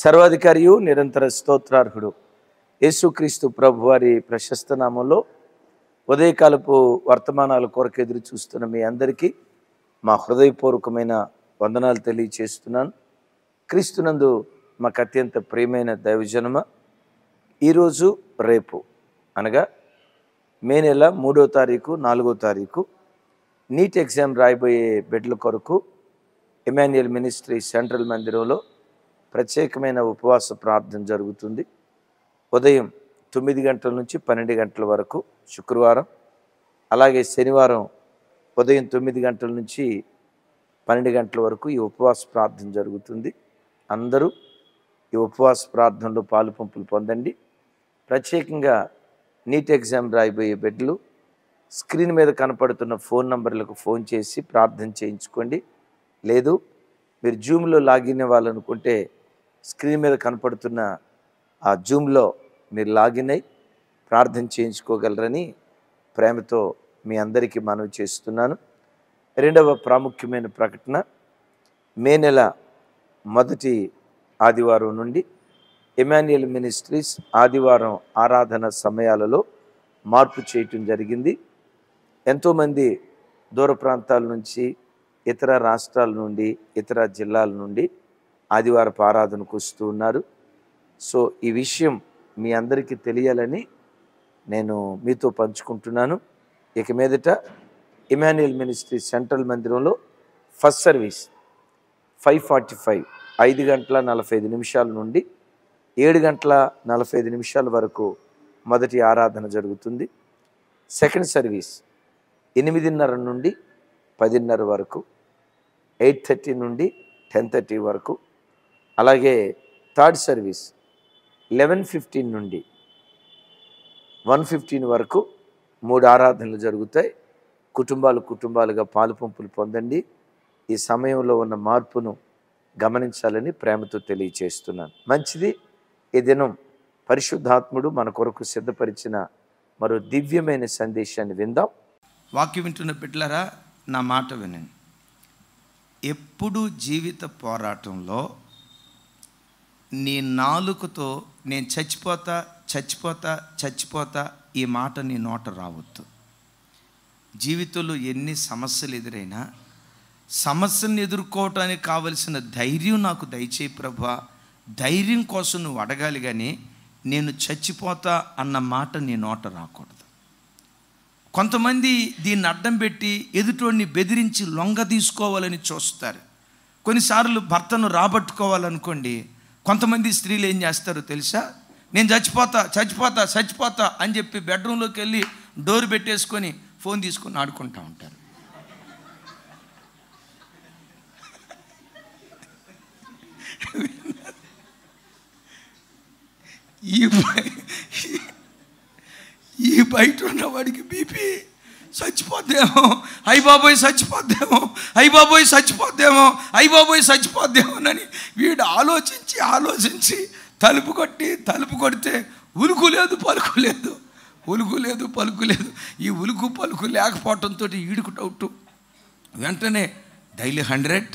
సర్వాధికారియు నిరంతర స్తోత్రార్హుడు యేసుక్రీస్తు ప్రభు వారి ప్రశస్త నామంలో ఉదయకాలపు వర్తమానాల కొరకు ఎదురు చూస్తున్న మీ అందరికీ మా హృదయపూర్వకమైన వందనాలు తెలియచేస్తున్నాను. క్రీస్తునందు మాకు అత్యంత ప్రియమైన దైవజనమ, ఈరోజు రేపు అనగా మే నెల 3వ తారీఖు 4వ తారీఖు నీట్ ఎగ్జామ్ రాయబోయే బిడ్డల కొరకు ఇమాన్యుయల్ మినిస్ట్రీ సెంట్రల్ మందిరంలో ప్రత్యేకమైన ఉపవాస ప్రార్థన జరుగుతుంది. ఉదయం 9 గంటల నుంచి 12 గంటల వరకు శుక్రవారం, అలాగే శనివారం ఉదయం 9 గంటల నుంచి 12 గంటల వరకు ఈ ఉపవాస ప్రార్థన జరుగుతుంది. అందరూ ఈ ఉపవాస ప్రార్థనలో పాలు పంపులు పొందండి. ప్రత్యేకంగా నీట్ ఎగ్జామ్ రాయబోయే బిడ్డలు స్క్రీన్ మీద కనపడుతున్న ఫోన్ నంబర్లకు ఫోన్ చేసి ప్రార్థన చేయించుకోండి. లేదు మీరు జూమ్లో లాగిన్ అవ్వాలనుకుంటే స్క్రీన్ మీద కనపడుతున్న ఆ జూమ్లో మీరు లాగిన్ అయి ప్రార్థన చేయించుకోగలరని ప్రేమతో మీ అందరికీ మనవి చేస్తున్నాను. రెండవ ప్రాముఖ్యమైన ప్రకటన, మే నెల 1వ ఆదివారం నుండి ఇమాన్యుయల్ మినిస్ట్రీస్ ఆదివారం ఆరాధన సమయాలలో మార్పు చేయటం జరిగింది. ఎంతోమంది దూర ప్రాంతాల నుంచి, ఇతర రాష్ట్రాల నుండి, ఇతర జిల్లాల నుండి ఆదివారపు ఆరాధనకు వస్తూ ఉన్నారు. సో ఈ విషయం మీ అందరికీ తెలియాలని నేను మీతో పంచుకుంటున్నాను. ఇక మీదట ఇమాన్యుయల్ మినిస్ట్రీ సెంట్రల్ మందిరంలో ఫస్ట్ సర్వీస్ 5:45 5 గంటల 45 నిమిషాల నుండి 7 గంటల 45 నిమిషాల వరకు మొదటి ఆరాధన జరుగుతుంది. సెకండ్ సర్వీస్ 8:30 నుండి 10:30 వరకు, 8:30 నుండి 10:30 వరకు, అలాగే థర్డ్ సర్వీస్ 11:15 నుండి 1:15 వరకు 3 ఆరాధనలు జరుగుతాయి. కుటుంబాలుగా పాలు పంపులు పొందండి. ఈ సమయంలో ఉన్న మార్పును గమనించాలని ప్రేమతో తెలియచేస్తున్నాను. మంచిది. ఈ దినం పరిశుద్ధాత్ముడు మన కొరకు సిద్ధపరిచిన మరో దివ్యమైన సందేశాన్ని విందాం. వాక్యం వింటున్న బిడ్డలారా, నా మాట వినండి. ఎప్పుడు జీవిత పోరాటంలో నీ నాలుకతో నేను చచ్చిపోతా ఈ మాట నీ నోట రావద్దు. జీవితంలో ఎన్ని సమస్యలు ఎదురైనా సమస్యను ఎదుర్కోవటానికి కావలసిన ధైర్యం నాకు దయచేయి ప్రభువా, ధైర్యం కోసం నువ్వు అడగాలి, కానీ నేను చచ్చిపోతా అన్న మాట నీ నోట రాకూడదు. కొంతమంది దీన్ని అడ్డం పెట్టి ఎదుటోడిని బెదిరించి లొంగ తీసుకోవాలని చూస్తారు. కొన్నిసార్లు భర్తను రాబట్టుకోవాలనుకోండి, కొంతమంది స్త్రీలు ఏం చేస్తారో తెలుసా? నేను చచ్చిపోతా అని చెప్పి బెడ్రూమ్లోకి వెళ్ళి డోర్ పెట్టేసుకొని ఫోన్ తీసుకొని ఆడుకుంటూ ఉంటారు. ఈ బయట ఉన్నవాడికి బీపీ చచ్చిపోద్దేమో, అయ్యబాబోయ్ చచ్చిపోద్దేమోనని వీడు ఆలోచించి తలుపు కొడితే ఉలుకు లేదు పలుకు లేదు. ఈ ఉలుకు పలుకు లేకపోవడంతో ఈడుకు డౌట్. వెంటనే డైలీ 100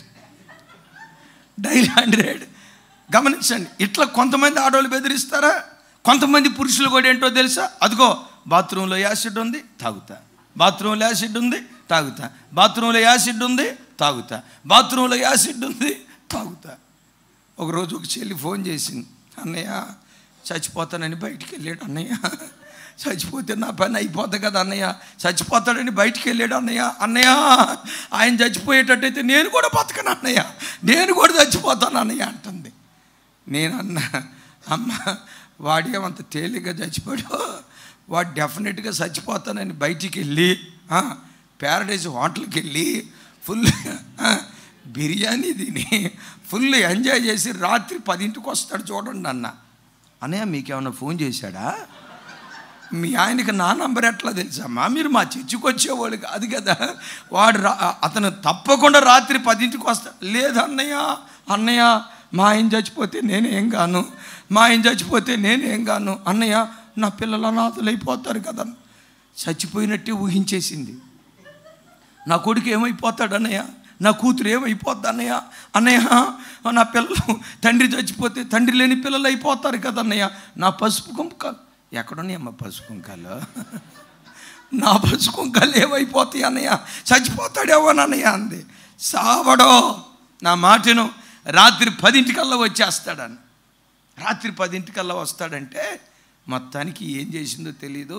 గమనించండి. ఇట్లా కొంతమంది ఆడవాళ్ళు బెదిరిస్తారా? కొంతమంది పురుషులు కూడా ఏంటో తెలుసా? అదిగో బాత్రూంలో యాసిడ్ ఉంది, తాగుతా. బాత్రూంలో యాసిడ్ ఉంది, తాగుతా. ఒకరోజు ఒక చెల్లి ఫోన్ చేసింది, అన్నయ్య చచ్చిపోతానని బయటికి వెళ్ళాడు అన్నయ్య, చచ్చిపోతే నా పని అయిపోతుంది కదా అన్నయ్య, చచ్చిపోతాడని బయటికి వెళ్ళాడు అన్నయ్య ఆయన చచ్చిపోయేటట్టయితే నేను కూడా బతకను అన్నయ్య, నేను కూడా చచ్చిపోతాను అన్నయ్య అంటుంది. నేనన్నా, అమ్మ వాడేమంత తేలిగ్గా చచ్చిపోయాడు, వాడు డెఫినెట్గా చచ్చిపోతానని బయటికి వెళ్ళి ప్యారడైజ్ హోటల్కి వెళ్ళి ఫుల్ బిర్యానీ తిని ఫుల్ ఎంజాయ్ చేసి రాత్రి 10ంటికి వస్తాడు చూడండి అన్నయ్య మీకేమన్నా ఫోన్ చేశాడా? మీ ఆయనకి నా నంబర్ ఎట్లా తెలుసమ్మా? మీరు మా చర్చికి వచ్చేవాళ్ళు కాదు కదా. అతను తప్పకుండా రాత్రి 10ంటికి వస్తాడు. లేదు అన్నయ్య మా ఆయన చచ్చిపోతే నేనేం గాను అన్నయ్య, నా పిల్లలు అనాథలు అయిపోతారు కదా. చచ్చిపోయినట్టే ఊహించేసింది. నా కొడుకు ఏమైపోతాడు అన్నయ్య, నా కూతురు ఏమైపోద్ది అన్నయ్య, అన్నయ్య నా పిల్లలు తండ్రి చచ్చిపోతే తండ్రి లేని పిల్లలు అయిపోతారు కదా అన్నయ్య, నా పసుపు కుంకాలు ఎక్కడున్నాయి అమ్మ పసుపు కుంకాలు, నా పసుపు కుంకాలు ఏమైపోతాయి అన్నయ్య, చచ్చిపోతాడేమో అన్నయ్య అంది. సావడో నా మాటను, రాత్రి 10 వచ్చేస్తాడని. రాత్రి 10 వస్తాడంటే మొత్తానికి ఏం చేసిందో తెలీదు.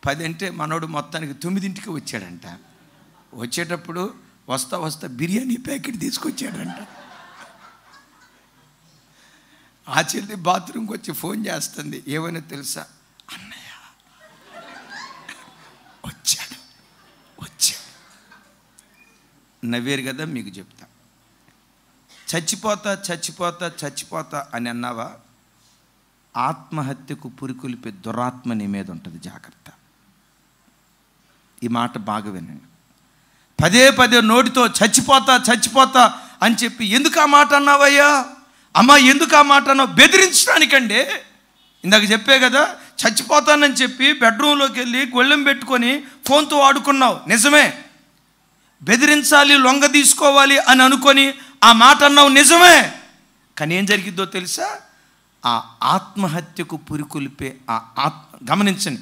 10 అంటే మనోడు మొత్తానికి 9 వచ్చాడంట. వచ్చేటప్పుడు వస్తా బిర్యానీ ప్యాకెట్ తీసుకొచ్చాడంట. ఆ చెల్లి బాత్రూమ్కి వచ్చి ఫోన్ చేస్తుంది. ఏమైనా తెలుసా, అన్నయ్య వచ్చాడు. నవ్వేరు కదా, మీకు చెప్తా. చచ్చిపోతా అని అన్నావా, ఆత్మహత్యకు పురికొల్పే దురాత్మ నీ మీద ఉంటుంది, జాగ్రత్త. ఈ మాట బాగా వినండి. పదే నోటితో చచ్చిపోతా అని చెప్పి, ఎందుకు ఆ మాట అన్నావయ్యా, అమ్మా ఎందుకు ఆ మాట అన్నావు, బెదిరించడానికండి. ఇందాక చెప్పే కదా, చచ్చిపోతానని చెప్పి బెడ్రూమ్లోకి వెళ్ళి గొళ్ళెం పెట్టుకొని ఫోన్తో ఆడుకున్నావు, నిజమే. బెదిరించాలి, లొంగ తీసుకోవాలి అని అనుకొని ఆ మాట అన్నావు, నిజమే. కానీ ఏం జరిగిద్దో తెలుసా, ఆ ఆత్మహత్యకు పురికొల్పే గమనించండి,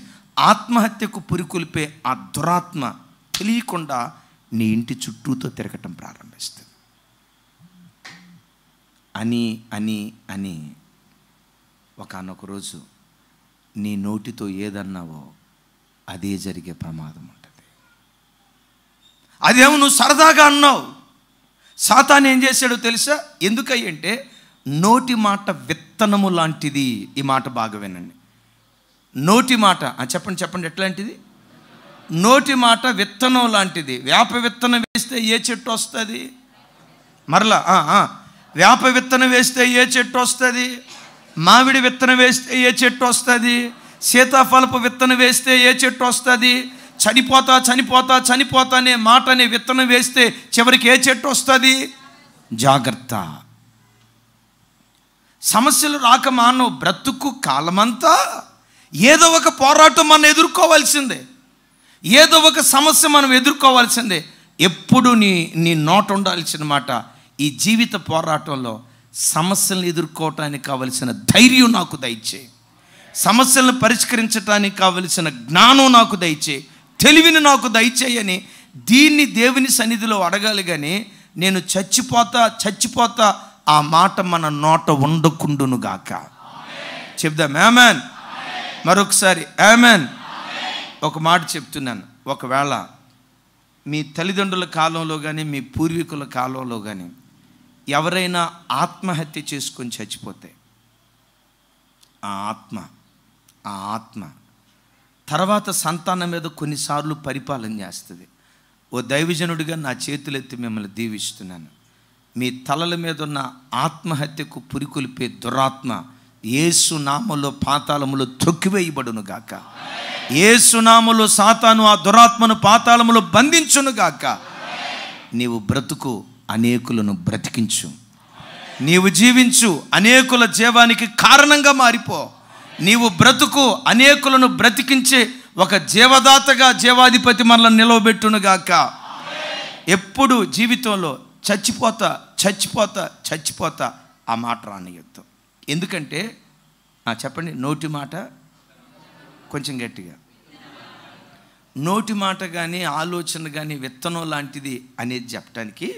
ఆత్మహత్యకు పురికొల్పే ఆ దురాత్మ తెలియకుండా నీ ఇంటి చుట్టూతో తిరగటం ప్రారంభిస్తుంది. అని ఒకానొక రోజు నీ నోటితో ఏదన్నావో అదే జరిగే ప్రమాదం ఉంటుంది. అదేమో నువ్వు సరదాగా అన్నావు. సాతాను ఏం చేశాడో తెలుసా, ఎందుకంటే నోటి మాట విత్తనము లాంటిది. ఈ మాట బాగా వినండి. నోటి మాట చెప్పండి ఎట్లాంటిది? నోటి మాట విత్తనం లాంటిది. వేప విత్తనం వేస్తే ఏ చెట్టు వస్తుంది? మరలా వేప విత్తనం వేస్తే ఏ చెట్టు వస్తుంది? మామిడి విత్తనం వేస్తే ఏ చెట్టు వస్తుంది? సీతాఫలపు విత్తనం వేస్తే ఏ చెట్టు వస్తుంది? చనిపోతా అనే మాట అనే విత్తనం వేస్తే చివరికి ఏ చెట్టు వస్తుంది? జాగ్రత్త. సమస్యలు రాక మానవ బ్రతుకు కాలమంతా ఏదో ఒక పోరాటం మనం ఎదుర్కోవాల్సిందే, ఏదో ఒక సమస్య మనం ఎదుర్కోవాల్సిందే. ఎప్పుడు నీ నోట ఉండాల్సిన మాట, ఈ జీవిత పోరాటంలో సమస్యలను ఎదుర్కోవటానికి కావలసిన ధైర్యం నాకు దయచేయి, సమస్యలను పరిష్కరించడానికి కావలసిన జ్ఞానం నాకు దయచేయి, తెలివిని నాకు దయచేయని దీన్ని దేవుని సన్నిధిలో అడగాలి. కానీ నేను చచ్చిపోతా ఆ మాట మన నోట ఉండకుండును గాక. చెప్దాం ఆమేన్. మరొకసారి ఆమేన్. ఒక మాట చెప్తున్నాను, ఒకవేళ మీ తల్లిదండ్రుల కాలంలో కానీ మీ పూర్వీకుల కాలంలో కానీ ఎవరైనా ఆత్మహత్య చేసుకొని చచ్చిపోతే ఆ ఆత్మ తర్వాత సంతానం మీద కొన్నిసార్లు పరిపాలన చేస్తుంది. ఓ దైవజనుడిగా నా చేతులెత్తి మిమ్మల్ని దీవిస్తున్నాను. మీ తలల మీద ఉన్న ఆత్మహత్యకు పురికొల్పే దురాత్మ యేసు నామములో పాతాళములో త్రొక్కివేయబడును గాక. యేసు నామములో సాతాను ఆ దురాత్మను పాతాళములో బంధించును గాక. నీవు బ్రతుకు, అనేకులను బ్రతికించు. నీవు జీవించు, అనేకుల జీవానికి కారణంగా మారిపో. నీవు బ్రతుకు, అనేకులను బ్రతికించే ఒక జీవదాతగా జీవాధిపతి మనల్ని నిలవబెట్టును గాక. ఎప్పుడు జీవితంలో చచ్చిపోతా ఆ మాట రానియొద్దు. ఎందుకంటే చెప్పండి, నోటి మాట కొంచెం గట్టిగా, నోటి మాట కానీ ఆలోచన కానీ విత్తనం లాంటిది అనేది చెప్పడానికి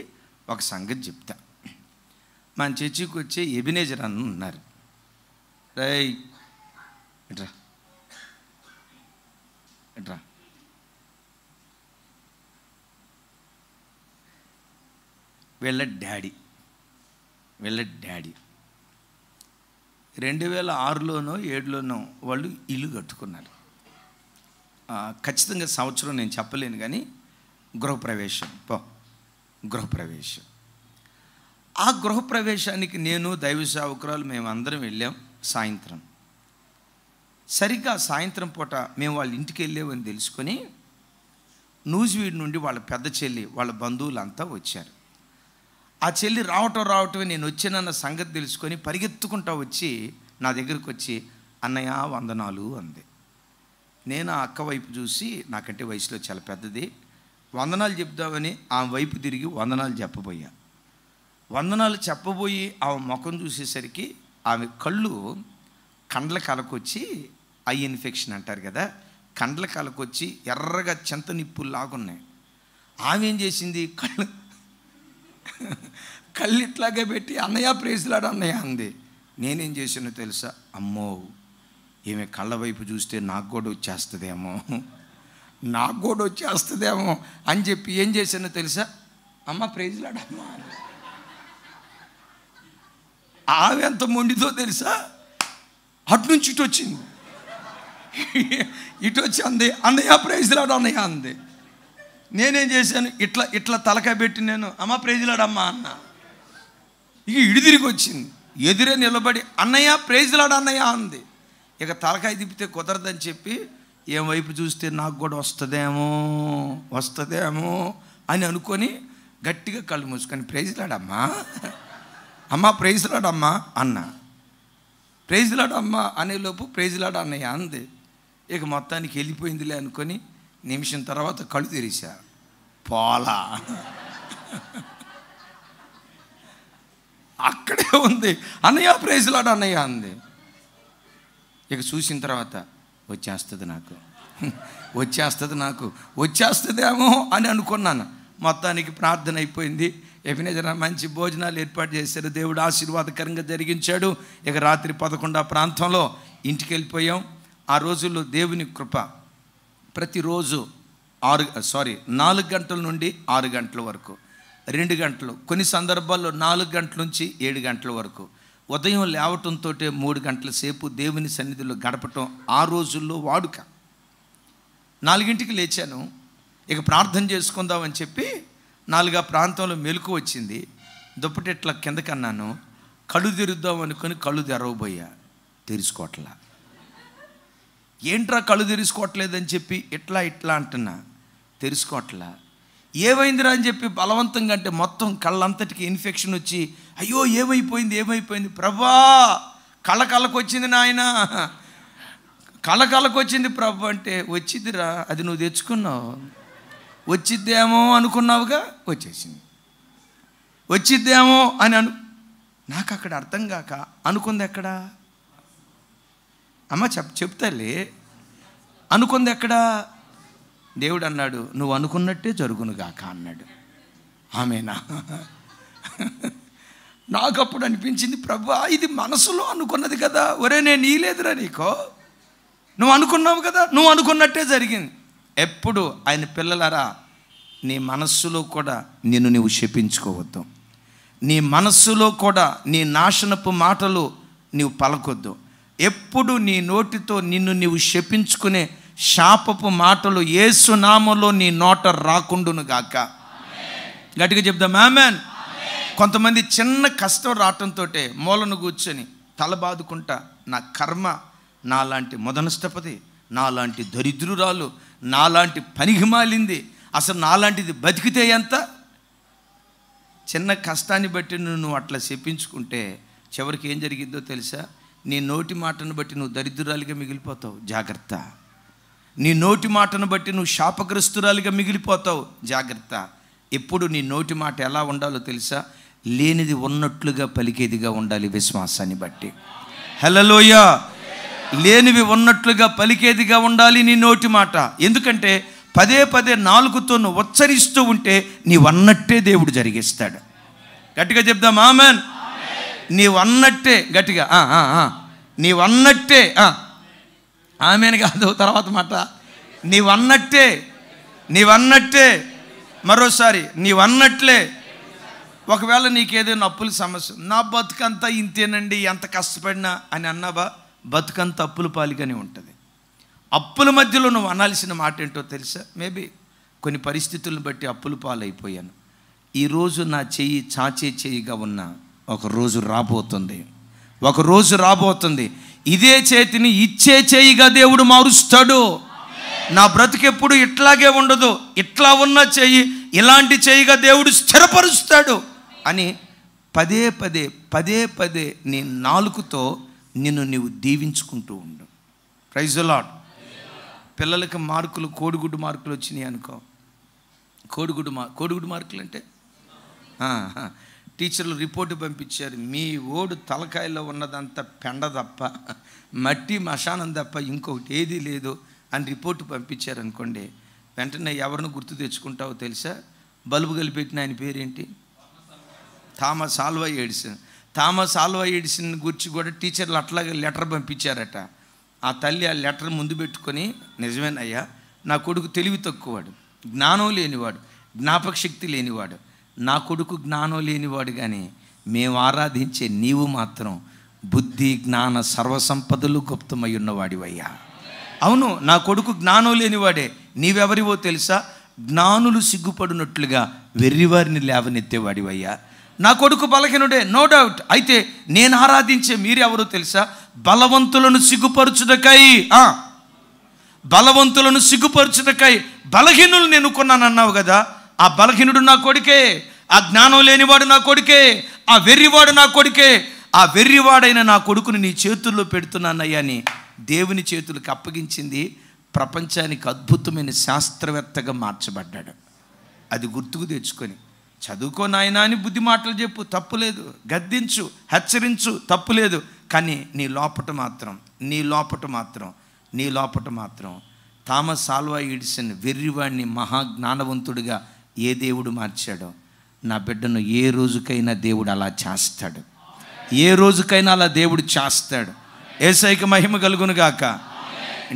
ఒక సంగతి చెప్తా. మన చర్చికి వచ్చే ఎబినేజర్ అన్న ఉన్నారు. ఎట్రా వీళ్ళ డాడీ 2006లోనో 2007లోనో వాళ్ళు ఇల్లు కట్టుకున్నారు. ఖచ్చితంగా సంవత్సరం నేను చెప్పలేను, కానీ గృహప్రవేశం. ఆ గృహప్రవేశానికి నేను దైవ సేవకురాలు మేమందరం వెళ్ళాం. సాయంత్రం సరిగ్గా సాయంత్రం పూట మేము వాళ్ళ ఇంటికి వెళ్ళామని తెలుసుకొని నూజివీడు నుండి వాళ్ళ పెద్ద చెల్లి వాళ్ళ బంధువులంతా వచ్చారు. ఆ చెల్లి రావటమే నేను వచ్చానన్న సంగతి తెలుసుకొని పరిగెత్తుకుంటా వచ్చి నా దగ్గరకు వచ్చి, అన్నయ్య వందనాలు అంది. నేను ఆ అక్క వైపు చూసి, నాకంటే వయసులో చాలా పెద్దది, వందనాలు చెప్దామని ఆమె వైపు తిరిగి వందనాలు చెప్పబోయా. వందనాలు చెప్పబోయి ఆమె ముఖం చూసేసరికి ఆమె కళ్ళు కండ్ల కలకొచ్చి, ఐ ఇన్ఫెక్షన్ అంటారు కదా, కండ్ల కలకొచ్చి ఎర్రగా చింత నిప్పులు లాగున్నాయి. ఆమె ఏం చేసింది, కళ్ళు ఇట్లాగే పెట్టి అన్నయ్య ప్రేజ్లాడు అన్నయ్య అంది. నేనేం చేసానో తెలుసా, అమ్మో ఈమె కళ్ళ వైపు చూస్తే నాకు కూడా వచ్చేస్తుందేమో అని చెప్పి ఏం చేశానో తెలుసా, అమ్మ ప్రేజ్లాడమ్మా. ఆమె ఎంత మొండితో తెలుసా, అటు నుంచి ఇటు వచ్చింది, ఇటు వచ్చి అంది అన్నయ్య ప్రైజ్లాడు అన్నయ్య అంది. నేనేం చేశాను, ఇట్లా తలకాయ పెట్టి నేను అమ్మ ప్రైజ్లాడమ్మా అన్న. ఇక ఇడి తిరిగి వచ్చింది, ఎదురే నిలబడి అన్నయ్య ప్రైజ్లాడు అన్నయ్య అంది. ఇక తలకాయ తిప్పితే కుదరదని చెప్పి ఏం వైపు చూస్తే నాకు కూడా వస్తుందేమో అని అనుకొని గట్టిగా కళ్ళు మూసుకొని ప్రైజ్లాడమ్మా, అమ్మ ప్రైజ్లాడమ్మా అన్న. ప్రైజ్లాడమ్మా అనేలోపు ప్రైజ్లాడు అన్నయ్య అంది. ఇక మొత్తానికి వెళ్ళిపోయిందిలే అనుకొని నిమిషం తర్వాత కళ్ళు తెరిసా, పోలా అక్కడే ఉంది, అన్నయ్య ప్రైజ్లాడు అన్నయ్య అంది. ఇక చూసిన తర్వాత వచ్చేస్తుందేమో అని అనుకున్నాను. మొత్తానికి ప్రార్థన అయిపోయింది. ఎబినేజర్ మంచి భోజనాలు ఏర్పాటు చేశారు, దేవుడు ఆశీర్వాదకరంగా జరిగించాడు. ఇక రాత్రి 11 ప్రాంతంలో ఇంటికి వెళ్ళిపోయాం. ఆ రోజుల్లో దేవుని కృప ప్రతిరోజు 4 గంటల నుండి 6 గంటల వరకు, 2 గంటలు, కొన్ని సందర్భాల్లో 4 గంటల నుంచి 7 గంటల వరకు, ఉదయం లేవటంతో 3 గంటల సేపు దేవుని సన్నిధిలో గడపటం ఆ రోజుల్లో వాడుక. 4ంటికి లేచాను, ఇక ప్రార్థన చేసుకుందామని చెప్పి 4 ప్రాంతంలో మెలకు వచ్చింది. దుప్పటిట్లా కిందకన్నాను, కళ్ళు తెరుద్దాం అనుకొని కళ్ళు తెరవబోయా, తెరుచుకోవట్లా. ఏంట్రా కళ్ళు తెరుచుకోవట్లేదని చెప్పి ఇట్లా అంటున్నా, తెరుచుకోవట్లా. ఏమైందిరా అని చెప్పి బలవంతంగా అంటే మొత్తం కళ్ళంతటికి ఇన్ఫెక్షన్ వచ్చి అయ్యో ఏమైపోయింది ప్రభా, కళ్ళకొచ్చింది నాయన, కళ్ళకొచ్చింది ప్రభు అంటే, వచ్చిద్దిరా, అది నువ్వు తెచ్చుకున్నావు, వచ్చిద్దేమో అనుకున్నావుగా, వచ్చిద్దేమో అని నాకు అక్కడ అర్థం కాక అనుకుంది ఎక్కడా అమ్మ, చెప్తాలే, అనుకుంది ఎక్కడా. దేవుడు అన్నాడు, నువ్వు అనుకున్నట్టే జరుగునుగాక అన్నాడు. ఆమేనా. నాకు అప్పుడు అనిపించింది, ప్రభా ఇది మనసులో అనుకున్నది కదా, ఒరే నేను నీలేదురా నీకో, నువ్వు అనుకున్నావు కదా, నువ్వు అనుకున్నట్టే జరిగింది. ఎప్పుడు ఆయన పిల్లలారా, నీ మనస్సులో కూడా నువ్వు శపించుకోవద్దు, నీ మనస్సులో కూడా నీ నాశనపు మాటలు నీవు పలకొద్దు. ఎప్పుడు నీ నోటితో నీవు శపించుకునే శాపపు మాటలు యేసు నామములో నీ నోట రాకుండును గాక. గట్టిగా చెప్దాం ఆమేన్. కొంతమంది చిన్న కష్టం రావటంతో మూలను కూర్చొని తల బాదుకుంటా, నా కర్మ, నాలాంటి మొదనష్టపతి, నాలాంటి దరిద్రురాలు, నాలాంటి పనికిమాలింది, అసలు నాలాంటిది బతికితే ఎంత. చిన్న కష్టాన్ని బట్టి నువ్వు అట్లా చెప్పించుకుంటే చివరికి ఏం జరిగిద్దో తెలుసా, నీ నోటి మాటను బట్టి నువ్వు దరిద్రురాలిగా మిగిలిపోతావు, జాగ్రత్త. నీ నోటి మాటను బట్టి నువ్వు శాపగ్రస్తురాలిగా మిగిలిపోతావు, జాగ్రత్త. ఎప్పుడు నీ నోటి మాట ఎలా ఉండాలో తెలుసా, లేనిది ఉన్నట్లుగా పలికేదిగా ఉండాలి, విశ్వాసాన్ని బట్టి. హల్లెలూయా. లేనివి ఉన్నట్లుగా పలికేదిగా ఉండాలి నీ నోటి మాట. ఎందుకంటే పదే నాలుగుతో నువ్వు ఉచ్చరిస్తూ ఉంటే నీవన్నట్టే దేవుడు జరిగిస్తాడు. గట్టిగా చెప్దాం ఆమేన్. నీవన్నట్టే, గట్టిగా నీవన్నట్టే, ఆమేన్ కాదు తర్వాత మాట, నీవన్నట్టే మరోసారి నీవన్నట్లే. ఒకవేళ నీకేదైనా అప్పుల సమస్య, నా బతుకంతా ఇంతేనండి ఎంత కష్టపడినా అని అన్నావా, బతుకంతా అప్పుల పాలిగానే ఉంటుంది. అప్పుల మధ్యలో నువ్వు అనాల్సిన మాట ఏంటో తెలుసా, మేబీ కొన్ని పరిస్థితులను బట్టి అప్పుల పాలైపోయాను, ఈరోజు నా చెయ్యి చాచే చెయ్యిగా ఉన్న ఒక రోజు రాబోతుంది, ఇదే చేతిని ఇచ్చే చెయ్యిగా దేవుడు మారుస్తాడు. నా బ్రతికెప్పుడు ఇట్లాగే ఉండదు, ఇట్లా ఉన్న చెయ్యి ఇలాంటి చెయ్యిగా దేవుడు స్థిరపరుస్తాడు అని పదే నీ నాలుకతో నీవు దీవించుకుంటూ ఉండు. Praise the lord. పిల్లలకి మార్కులు, కోడిగుడ్డు మార్కులు వచ్చినాయి అనుకో, కోడిగుడు మార్కులు అంటే టీచర్లు రిపోర్టు పంపించారు, మీ ఓడు తలకాయలో ఉన్నదంతా పెండ తప్ప, మట్టి మశానం తప్ప ఇంకొకటి ఏదీ లేదు అని రిపోర్టు పంపించారనుకోండి, వెంటనే ఎవరిని గుర్తు తెచ్చుకుంటావో తెలుసా? బల్బు కలిపెట్టిన ఆయన పేరేంటి? Thomas Alva Edison. Thomas Alva Edison గురించి కూడా టీచర్లు అట్లాగే లెటర్ పంపించారట. ఆ తల్లి ఆ లెటర్ ముందు పెట్టుకొని, నిజమేనయ్యా, నా కొడుకు తెలివి తక్కువవాడు, జ్ఞానం లేనివాడు, జ్ఞాపక శక్తి లేనివాడు, నా కొడుకు జ్ఞానం లేనివాడు, కానీ మేము ఆరాధించే నీవు మాత్రం బుద్ధి జ్ఞాన సర్వసంపదలు గుప్తమై ఉన్నవాడివయ్యా. అవును, నా కొడుకు జ్ఞానం లేనివాడే. నీవెవరివో తెలుసా? జ్ఞానులు సిగ్గుపడినట్లుగా వెర్రివారిని లేవనెత్తేవాడివయ్యా. నా కొడుకు బలహీనుడే, నో డౌట్. అయితే నేను ఆరాధించే మీరెవరో తెలుసా? బలవంతులను సిగ్గుపరచుటకై బలహీనులు నేను కొన్నానన్నావు కదా. ఆ బలహీనుడు నా కొడుకే, ఆ జ్ఞానం లేనివాడు నా కొడుకే, ఆ వెర్రివాడు నా కొడుకే. ఆ వెర్రివాడైన నా కొడుకుని నీ చేతుల్లో పెడుతున్నానయ్యా అని దేవుని చేతులకు అప్పగించింది ప్రపంచానికి అద్భుతమైన శాస్త్రవేత్తగా మార్చబడ్డాడు. అది గుర్తుకు తెచ్చుకొని చదువుకో నాయనా అని బుద్ధి మాటలు చెప్పు, తప్పులేదు. గద్దించు, హెచ్చరించు, తప్పులేదు. కానీ నీ లోపట మాత్రం థామస్ ఆల్వా ఎడిసన్ వెర్రివాడిని మహాజ్ఞానవంతుడిగా ఏ దేవుడు మార్చాడో, నా బిడ్డను ఏ రోజుకైనా దేవుడు అలా చేస్తాడు. ఏ రోజుకైనా అలా దేవుడు చేస్తాడు. యేసయ్యకి మహిమ కలుగును గాక.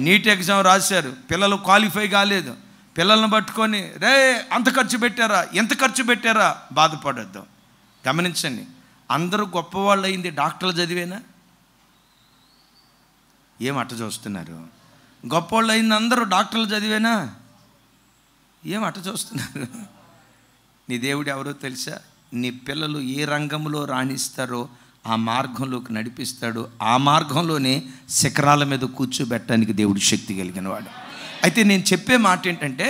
నీట్ ఎగ్జామ్ రాశారు, పిల్లలు క్వాలిఫై కాలేదు. పిల్లలను పట్టుకొని, రే అంత ఖర్చు పెట్టారా, ఎంత ఖర్చు పెట్టారా, బాధపడద్దు. గమనించండి, అందరూ గొప్పవాళ్ళు అయింది డాక్టర్లు చదివేనా? ఏమట్ట చూస్తున్నారు? గొప్పవాళ్ళు అయింది అందరూ డాక్టర్లు చదివేనా? ఏమట్ట చూస్తున్నారు? నీ దేవుడు ఎవరో తెలుసా? నీ పిల్లలు ఏ రంగంలో రాణిస్తారో ఆ మార్గంలోకి నడిపిస్తాడు. ఆ మార్గంలోనే శిఖరాల మీద కూర్చోబెట్టడానికి దేవుడు శక్తి కలిగిన వాడు. అయితే నేను చెప్పే మాట ఏంటంటే,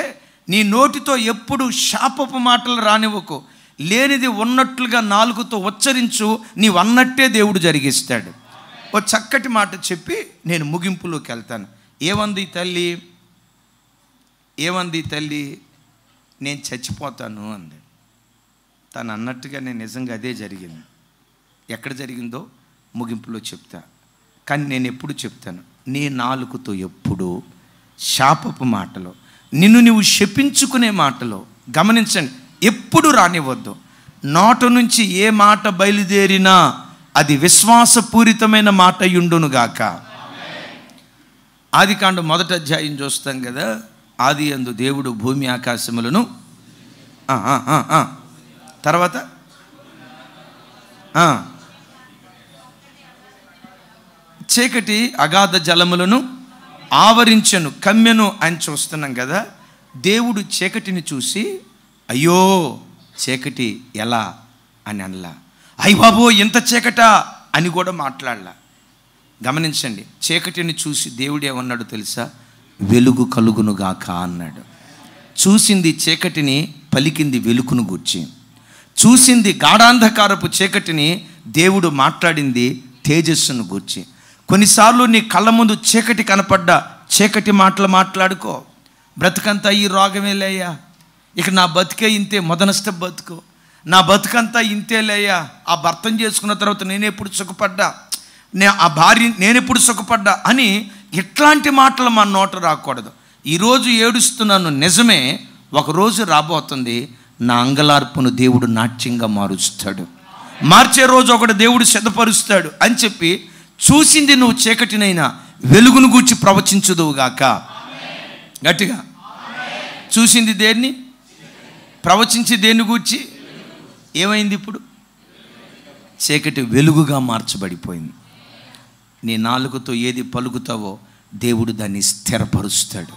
నీ నోటితో ఎప్పుడు శాపపు మాటలు రానివ్వకు. లేనిది ఉన్నట్లుగా నాలుగుతో ఉచ్చరించు, నీవు అన్నట్టే దేవుడు జరిగిస్తాడు. ఓ చక్కటి మాట చెప్పి నేను ముగింపులోకి వెళ్తాను. ఏమంది తల్లి? నేను చచ్చిపోతాను అంది. తను అన్నట్టుగా నేను నిజంగా అదే జరిగింది. ఎక్కడ జరిగిందో ముగింపులో చెప్తా. కానీ నేను ఎప్పుడు చెప్తాను, నీ నాలుకతో ఎప్పుడు శాపపు మాటలు, నిన్ను నువ్వు శపించుకునే మాటలు, గమనించండి, ఎప్పుడు రానివ్వద్దు. నోట నుంచి ఏ మాట బయలుదేరినా అది విశ్వాసపూరితమైన మాట యుండునుగాక. ఆదికాండం 1వ అధ్యాయం చూస్తాం కదా. ఆది యందు దేవుడు భూమి ఆకాశములను, తర్వాత చీకటి అగాధ జలములను ఆవరించెను, కమ్మెను అని చూస్తున్నాం కదా. దేవుడు చీకటిని చూసి అయ్యో చీకటి ఎలా అని అనలా, అయ్య బాబో ఎంత చీకటా అని కూడా మాట్లాడలా. గమనించండి, చీకటిని చూసి దేవుడు ఏమన్నాడు తెలుసా? వెలుగు కలుగునుగాక అన్నాడు. చూసింది చీకటిని, పలికింది వెలుగును గూర్చి. చూసింది గాఢాంధకారపు చీకటిని, దేవుడు మాట్లాడింది తేజస్సును గూర్చి. కొన్నిసార్లు నీ కళ్ళ ముందు చీకటి కనపడ్డా చీకటి మాటలు మాట్లాడుకో. బ్రతుకంతా ఈ రోగమేలేయ్యా, ఇక నా బతుకే ఇంతే, మొదనష్ట బతుకు, నా బతుకంతా ఇంతేలేయ్యా, ఆ భర్తను చేసుకున్న తర్వాత నేనెప్పుడు సుఖపడ్డా, ఆ భార్య నేనెప్పుడు సుఖపడ్డా అని ఇట్లాంటి మాటలు మన నోట రాకూడదు. ఈరోజు ఏడుస్తున్నాను నిజమే, ఒకరోజు రాబోతుంది నా అంగలార్పును దేవుడు నాట్యంగా మారుస్తాడు. మార్చే రోజు ఒకటి దేవుడు సిద్ధపరుస్తాడు అని చెప్పి, చూసింది నువ్వు చీకటినైనా వెలుగును గూర్చి ప్రవచించుదువుగాక. గట్టిగా చూసింది దేన్ని, ప్రవచించి దేన్ని గూర్చి. ఏమైంది ఇప్పుడు? చీకటి వెలుగుగా మార్చబడిపోయింది. నీ నాలుకతో ఏది పలుకుతావో దేవుడు దాన్ని స్థిరపరుస్తాడు.